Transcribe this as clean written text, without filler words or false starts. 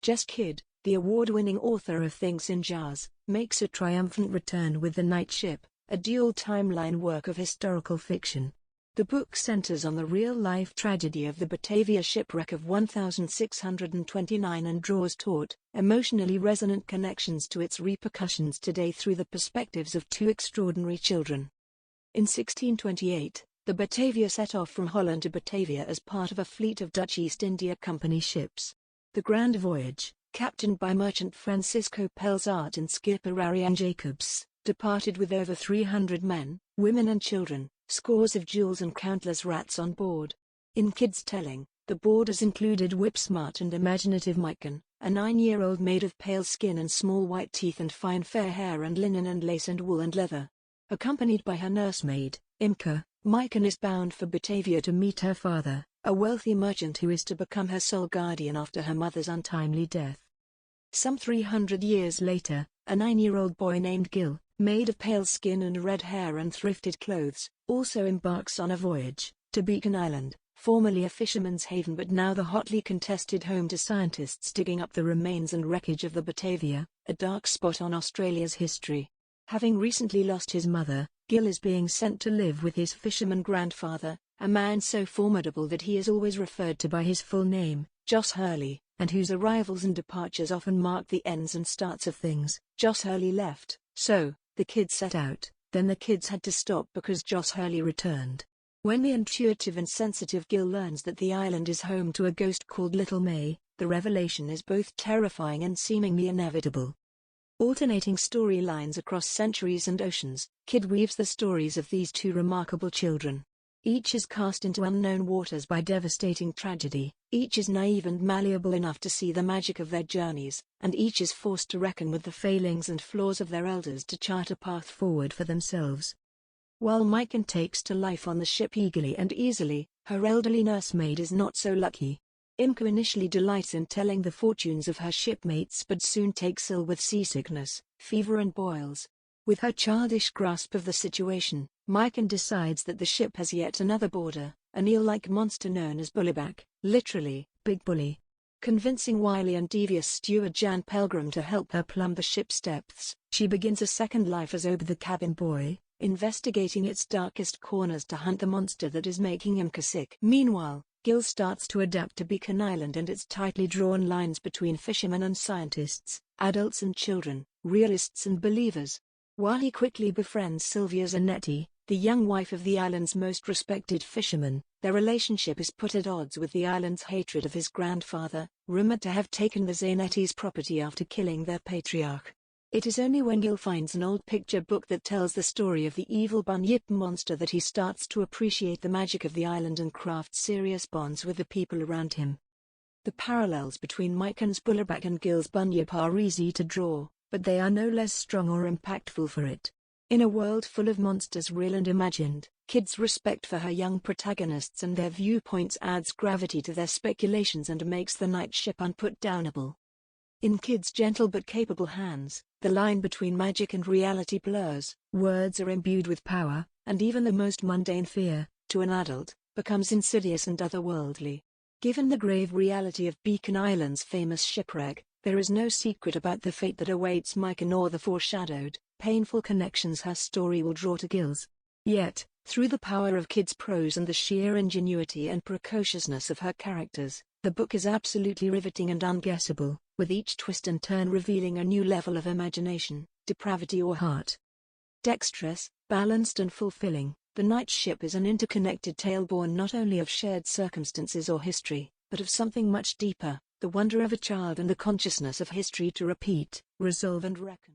Jess Kidd, the award-winning author of Things in Jars, makes a triumphant return with The Night Ship, a dual-timeline work of historical fiction. The book centers on the real-life tragedy of the Batavia shipwreck of 1629 and draws taut, emotionally resonant connections to its repercussions today through the perspectives of two extraordinary children. In 1628, the Batavia set off from Holland to Batavia as part of a fleet of Dutch East India Company ships. The Grand Voyage, captained by merchant Francisco Pelzart and skipper Ariane Jacobs, departed with over 300 men, women and children, scores of jewels and countless rats on board. In Kidd's telling, the boarders included whip-smart and imaginative Mayken, a 9-year-old maid of pale skin and small white teeth and fine fair hair and linen and lace and wool and leather. Accompanied by her nursemaid, Imka, Mayken is bound for Batavia to meet her father, a wealthy merchant who is to become her sole guardian after her mother's untimely death. Some 300 years later, a 9-year-old boy named Gil, made of pale skin and red hair and thrifted clothes, also embarks on a voyage to Beacon Island, formerly a fisherman's haven but now the hotly contested home to scientists digging up the remains and wreckage of the Batavia, a dark spot on Australia's history. Having recently lost his mother, Gil is being sent to live with his fisherman grandfather, a man so formidable that he is always referred to by his full name, Jos Hurley, and whose arrivals and departures often mark the ends and starts of things. Jos Hurley left, so the kids set out, then the kids had to stop because Jos Hurley returned. When the intuitive and sensitive Gil learns that the island is home to a ghost called Little May, the revelation is both terrifying and seemingly inevitable. Alternating storylines across centuries and oceans, Kidd weaves the stories of these two remarkable children. Each is cast into unknown waters by devastating tragedy, each is naive and malleable enough to see the magic of their journeys, and each is forced to reckon with the failings and flaws of their elders to chart a path forward for themselves. While Mayken takes to life on the ship eagerly and easily, her elderly nursemaid is not so lucky. Imka initially delights in telling the fortunes of her shipmates but soon takes ill with seasickness, fever and boils. With her childish grasp of the situation, Mayken decides that the ship has yet another boarder, an eel-like monster known as Bullyback, literally, Big Bully. Convincing wily and devious steward Jan Pelgrim to help her plumb the ship's depths, she begins a second life as Ob the cabin boy, investigating its darkest corners to hunt the monster that is making Imka sick. Meanwhile, Gil starts to adapt to Beacon Island and its tightly drawn lines between fishermen and scientists, adults and children, realists and believers. While he quickly befriends Sylvia Zanetti, the young wife of the island's most respected fisherman, their relationship is put at odds with the island's hatred of his grandfather, rumored to have taken the Zanetti's property after killing their patriarch. It is only when Gil finds an old picture book that tells the story of the evil Bunyip monster that he starts to appreciate the magic of the island and craft serious bonds with the people around him. The parallels between Mayken's Bullerback and Gil's Bunyip are easy to draw, but they are no less strong or impactful for it. In a world full of monsters real and imagined, Kidd's respect for her young protagonists and their viewpoints adds gravity to their speculations and makes The Night Ship unputdownable. In Kidd's gentle but capable hands, the line between magic and reality blurs, words are imbued with power, and even the most mundane fear, to an adult, becomes insidious and otherworldly. Given the grave reality of Beacon Island's famous shipwreck, there is no secret about the fate that awaits Mayken or the foreshadowed, painful connections her story will draw to Gil's. Yet, through the power of Kidd's prose and the sheer ingenuity and precociousness of her characters, the book is absolutely riveting and unguessable, with each twist and turn revealing a new level of imagination, depravity or heart. Dexterous, balanced and fulfilling, The Night Ship is an interconnected tale born not only of shared circumstances or history, but of something much deeper, the wonder of a child and the consciousness of history to repeat, resolve and reckon.